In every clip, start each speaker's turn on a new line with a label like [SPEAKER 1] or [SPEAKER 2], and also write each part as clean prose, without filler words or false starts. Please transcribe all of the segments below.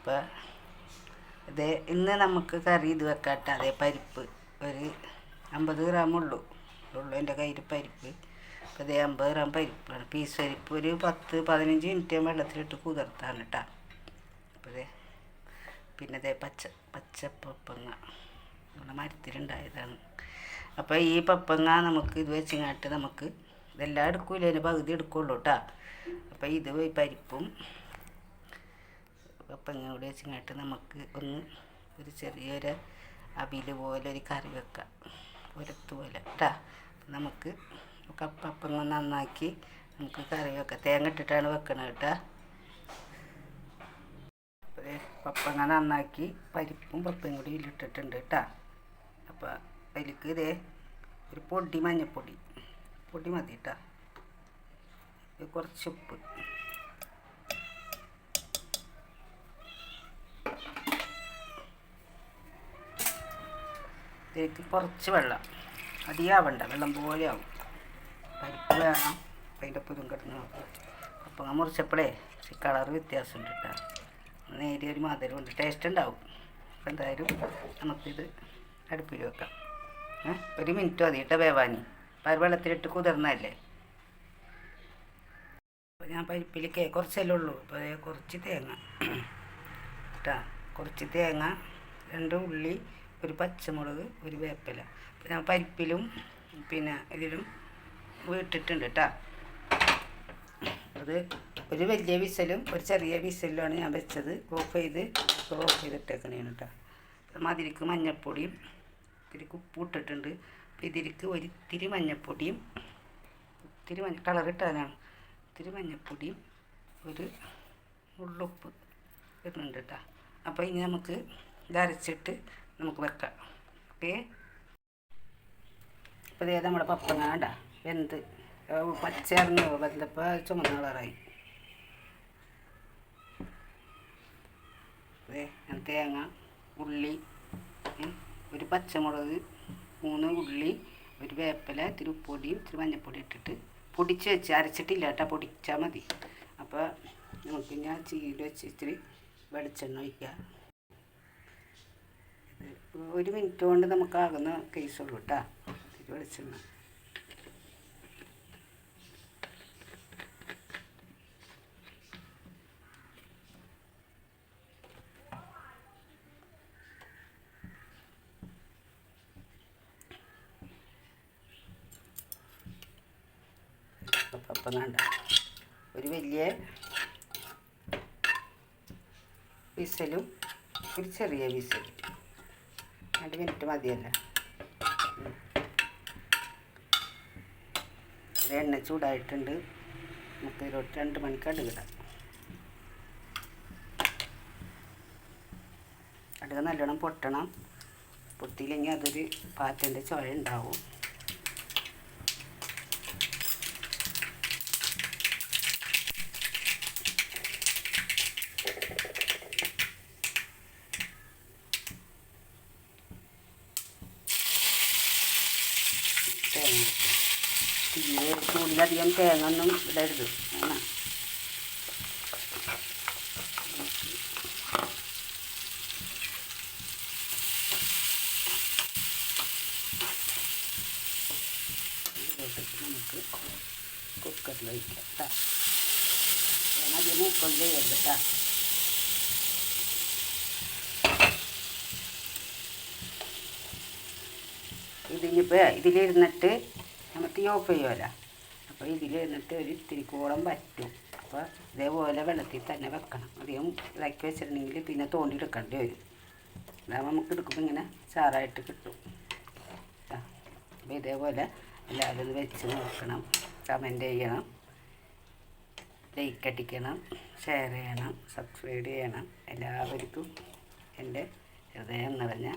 [SPEAKER 1] അപ്പോൾ ഇത് ഇന്ന് നമുക്ക് കറി ഇത് വെക്കാട്ടെ. അതേ പരിപ്പ് ഒരു 50 ഗ്രാമുള്ളൂ എൻ്റെ കയ്യിൽ പരിപ്പ്. അപ്പോൾ അതേ 50 ഗ്രാം പരിപ്പാണ്. പീസ് പരിപ്പ് ഒരു 10-15 മിനിറ്റ് വെള്ളത്തിലിട്ട് കുതിർത്താണ് കേട്ടോ. അപ്പോൾ അതേ പിന്നെ അതേ പച്ചപ്പങ്ങ നമ്മുടെ മരത്തിലുണ്ടായതാണ്. അപ്പോൾ ഈ പപ്പങ്ങ നമുക്ക് ഇത് വെച്ചിങ്ങാട്ട് നമുക്ക് ഇതെല്ലാം എടുക്കൂല, അതിന് പകുതി എടുക്കുള്ളൂ കേട്ടോ. അപ്പോൾ ഇത് പരിപ്പും പപ്പങ്ങ കൂടി വെച്ചിങ്ങാട്ട് നമുക്ക് ഒരു ചെറിയൊരു അവിയൽ പോലെ ഒരു കറി വെക്കാം, ഒരത്ത് പോലെ കേട്ടോ. നമുക്ക് പപ്പങ്ങ നന്നാക്കി നമുക്ക് കറി വെക്കാം. തേങ്ങ ഇട്ടിട്ടാണ് വെക്കണത് കേട്ടോ. അപ്പോൾ പപ്പങ്ങ നന്നാക്കി പരിപ്പും പപ്പയും കൂടി ഇട്ടിട്ടുണ്ട് കേട്ടോ. അപ്പോൾ അതിലേക്ക് ഇതേ ഒരു പൊടി മഞ്ഞൾപ്പൊടി മതി കേട്ടോ. കുറച്ച് ഉപ്പ്, ഇതിലേക്ക് കുറച്ച് വെള്ളം, അധികമാവണ്ട, വെള്ളം പോലെ ആവും. പരിപ്പ് വേണം, അതിൻ്റെ പുതും കിടന്ന് നോക്കാം. അപ്പം മുറിച്ചപ്പോഴേ കളർ വ്യത്യാസമുണ്ട് കേട്ടോ. നേരിയൊരു മധുരമുണ്ട്, ടേസ്റ്റ് ഉണ്ടാവും. അപ്പം എന്തായാലും നമുക്കിത് അടുപ്പിൽ വെക്കാം. 1 മിനിറ്റ് മതി കേട്ടോ വേവാനി. വെള്ളത്തിലിട്ട് കുതിർന്നതല്ലേ. അപ്പോൾ ഞാൻ പരിപ്പിലേക്ക് കുറച്ചല്ലേ ഉള്ളൂ. അപ്പോൾ കുറച്ച് തേങ്ങ കേട്ടോ, കുറച്ച് തേങ്ങ, 2 ഉള്ളി, ഒരു പച്ചമുളക്, ഒരു വേപ്പില. അപ്പോൾ ഞാൻ പരിപ്പിലും പിന്നെ ഇതിലും ഇട്ടിട്ടുണ്ട് കേട്ടോ. അത് ഒരു വലിയ വിസലും ഒരു ചെറിയ വിസലിലാണ് ഞാൻ വെച്ചത്. ഓഫ് ചെയ്തിട്ടേക്കണേണ് കേട്ടോ. അതിലേക്ക് മഞ്ഞൾപ്പൊടിയും ഇതിലേക്ക് ഉപ്പ് ഇട്ടിട്ടുണ്ട്. അപ്പോൾ ഇതിലേക്ക് ഒരിത്തിരി മഞ്ഞൾപ്പൊടിയും കളർ ഇട്ടാനാണ്, ഇത്തിരി മഞ്ഞൾപ്പൊടിയും ഒരു ഉള്ളുപ്പ് ഇടുന്നുണ്ട് കേട്ടോ. അപ്പോൾ ഇനി നമുക്ക് ഇത് അരച്ചിട്ട് നമുക്ക് വെക്കാം. ഓക്കെ. അപ്പോൾ ഇതേ നമ്മുടെ പപ്പങ്ങ വേണ്ട വെന്ത് പച്ചറിഞ്ഞ് വെന്തപ്പോൾ ചുമന്ന കളറായി. അതെ ഞാൻ തേങ്ങ, ഉള്ളി, ഒരു പച്ചമുളക്, 3 ഉള്ളി, ഒരു വേപ്പില, ഇത്തിരി ഉപ്പൊടിയും ഇത്തിരി മഞ്ഞൾപ്പൊടി ഇട്ടിട്ട് പൊടിച്ച് വെച്ച്, അരച്ചിട്ടില്ല കേട്ടോ, പൊടിച്ചാൽ മതി. അപ്പോൾ നമുക്ക് ഞാൻ ചീര വെച്ച് ഇത്തിരി വെളിച്ചെണ്ണ ഒഴിക്കുക. 1 മിനിറ്റ് കൊണ്ട് നമുക്കാകുന്ന കേസുള്ളൂ കേട്ടോ. ഇത്തിരി വെളിച്ചെണ്ണ, അപ്പം വേണ്ട ഒരു വലിയ വിസലും ഒരു ചെറിയ വിസലും 2 മിനിറ്റ് മതിയല്ല. എണ്ണ ചൂടായിട്ടുണ്ട്. നമുക്ക് 2 മണിക്ക് അടുകിടാം. അടുക നല്ലോണം പൊട്ടണം. പൊട്ടിയില്ലെങ്കിൽ അതൊരു പാറ്റൻ്റെ ചുവ ഉണ്ടാവും. ചൂടിലധികം തേങ്ങ ഒന്നും ഇടരുത്. നമുക്ക് കുക്കറിൽ വയ്ക്കാം കേട്ടോ. തേങ്ങ അധികം മൂക്കം ചെയ്യരുത് കേട്ടോ. ഇതിലിരുന്നിട്ട് നമുക്ക് ഓഫ് ചെയ്യുമല്ലോ. അപ്പോൾ ഇതിലിരുന്നിട്ട് ഒരു ഇത്തിരിക്കോളം പറ്റും. അപ്പോൾ ഇതേപോലെ വെള്ളത്തിൽ തന്നെ വെക്കണം. അധികം ഇതാക്കി വെച്ചിട്ടുണ്ടെങ്കിൽ പിന്നെ തോണ്ടിയെടുക്കേണ്ടി വരും. അതാകുമ്പോൾ നമുക്ക് എടുക്കുമ്പോൾ ഇങ്ങനെ ചാറായിട്ട് കിട്ടും. അപ്പോൾ ഇതേപോലെ എല്ലാവരും ഒന്ന് വെച്ച് നോക്കണം. കമൻറ്റ് ചെയ്യണം, ലൈക്ക് അടിക്കണം, ഷെയർ ചെയ്യണം, സബ്സ്ക്രൈബ് ചെയ്യണം. എല്ലാവർക്കും എൻ്റെ ഹൃദയം നിറഞ്ഞ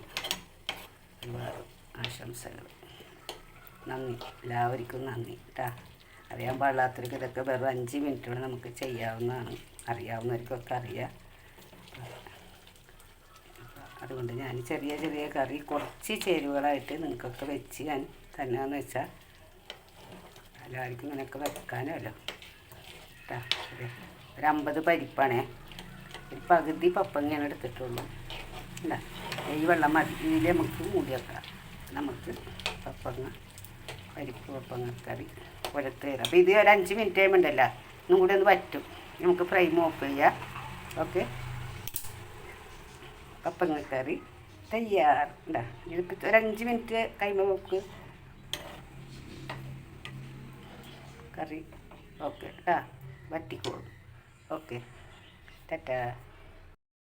[SPEAKER 1] ഒരുപാട് ആശംസകൾ. നന്ദി, എല്ലാവർക്കും നന്ദി കേട്ടോ. അറിയാൻ പാടില്ലാത്തവർക്ക് ഇതൊക്കെ വെറും 5 മിനിറ്റ് കൊണ്ട് നമുക്ക് ചെയ്യാവുന്നതാണ്. അറിയാവുന്നവർക്കൊക്കെ അറിയാം. അതുകൊണ്ട് ഞാൻ ചെറിയ കറി കുറച്ച് ചേരുവകളായിട്ട് നിങ്ങൾക്കൊക്കെ വെച്ച് ഞാൻ തന്നെയെന്ന് വെച്ചാൽ എല്ലാവർക്കും ഇങ്ങനെയൊക്കെ വെക്കാനല്ലോ കേട്ടോ. ഒരു 50 പരിപ്പാണേ. ഒരു പകുതി പപ്പങ്ങയാണ് എടുത്തിട്ടുള്ളൂ. അല്ല, ഈ വെള്ളം മതി. ഇതിൽ നമുക്ക് മൂടി വെക്കാം. നമുക്ക് പപ്പങ്ങ പരിപ്പ് പപ്പങ്ങ കറി പുരത്ത് തരാം. അപ്പോൾ ഇത് ഒരു 5 മിനിറ്റ് കഴിയുമ്പോണ്ടല്ലോ ഒന്നും കൂടി ഒന്ന് വറ്റും. നമുക്ക് ഫ്ലെയിം ഓഫ് ചെയ്യാം. ഓക്കെ, പപ്പങ്ങ കറി തയ്യാർ. ഉണ്ടാ, ഇതിപ്പോൾ ഒരു 5 മിനിറ്റ് കഴിയുമ്പോൾ നമുക്ക് കറി ഓക്കെ വറ്റിക്കോളും. ഓക്കെ, ടാറ്റാ.